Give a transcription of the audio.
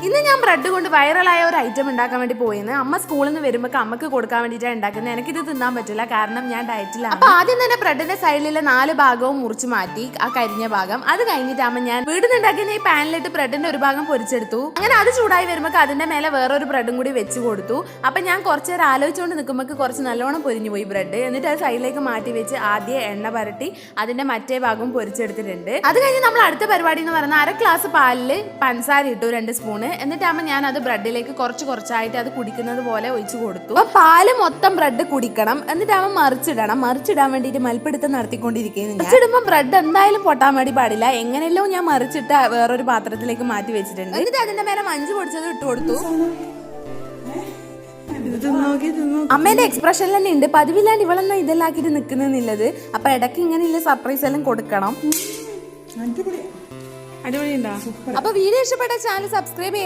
ഇന്ന് ഞാൻ ബ്രെഡ് കൊണ്ട് വൈറലായ ഒരു ഐറ്റം ഉണ്ടാക്കാൻ വേണ്ടി പോയിന്ന്. അമ്മ സ്കൂളിൽ നിന്ന് വരുമ്പോൾ അമ്മക്ക് കൊടുക്കാൻ വേണ്ടിയിട്ടാണ് ഉണ്ടാക്കുന്നത്. എനിക്കിത് തിന്നാൻ പറ്റില്ല, കാരണം ഞാൻ ഡയറ്റിലാണ്. അപ്പൊ ആദ്യം തന്നെ ബ്രെഡിന്റെ സൈഡിലെ 4 ഭാഗവും മുറിച്ച് മാറ്റി, ആ കരിഞ്ഞ ഭാഗം. അത് കഴിഞ്ഞിട്ട് അമ്മ ഞാൻ വീട്ടിൽ നിന്ന് ഉണ്ടാക്കുന്ന ഈ പാനിലിട്ട് ബ്രെഡിന്റെ ഒരു ഭാഗം പൊരിച്ചെടുത്തു. അങ്ങനെ അത് ചൂടായി വരുമ്പോൾ അതിന്റെ മേലെ വേറൊരു ബ്രെഡും കൂടി വെച്ച് കൊടുത്തു. അപ്പൊ ഞാൻ കുറച്ച് നേരം ആലോചിച്ചുകൊണ്ട് നിൽക്കുമ്പോൾ കുറച്ച് നല്ലോണം പൊരിഞ്ഞു പോയി ബ്രെഡ്. എന്നിട്ട് അത് സൈഡിലേക്ക് മാറ്റി വെച്ച് ആദ്യം എണ്ണ പരട്ടി അതിന്റെ മറ്റേ ഭാഗവും പൊരിച്ചെടുത്തിട്ടുണ്ട്. അത് കഴിഞ്ഞ് നമ്മൾ അടുത്ത പരിപാടി എന്ന് പറയുന്നത് 1/2 ഗ്ലാസ് പാലിൽ പഞ്ചസാര ഇട്ടു 2 സ്പൂണ്. എന്നിട്ടാകുമ്പോൾ ഞാൻ അത് ബ്രെഡിലേക്ക് കുറച്ചായിട്ട് അത് കുടിക്കുന്നത് പോലെ ഒഴിച്ചു കൊടുത്തു. അപ്പൊ പാല് മൊത്തം ബ്രെഡ് കുടിക്കണം. എന്നിട്ടാകുമ്പോൾ മറിച്ചിടാൻ വേണ്ടിയിട്ട് മൽപ്പിടുത്തം നടത്തിക്കൊണ്ടിരിക്കുന്നത്. മറിച്ചിടുമ്പോൾ ബ്രെഡ് എന്തായാലും പൊട്ടാൻ വേണ്ടി പാടില്ല. എങ്ങനെയല്ലോ ഞാൻ മറിച്ചിട്ട് വേറൊരു പാത്രത്തിലേക്ക് മാറ്റി വെച്ചിട്ടുണ്ട്. എന്നിട്ട് അതിന്റെ മേലെ മഞ്ച് പൊടിച്ചത് ഇട്ട് കൊടുത്തു. അമ്മേന്റെ എക്സ്പ്രഷൻ തന്നെ ഉണ്ട്, പതിവില്ലാണ്ട് ഇവളെന്നാ ഇതെല്ലാം ആക്കിയിട്ട് നിൽക്കുന്നില്ലത്. അപ്പൊ ഇടയ്ക്ക് ഇങ്ങനെയുള്ള സർപ്രൈസ് എല്ലാം കൊടുക്കണം. അടിപൊളിയുണ്ടോ? അപ്പൊ വീഡിയോ ഇഷ്ടപ്പെട്ട ചാനൽ സബ്സ്ക്രൈബ് ചെയ്യാം.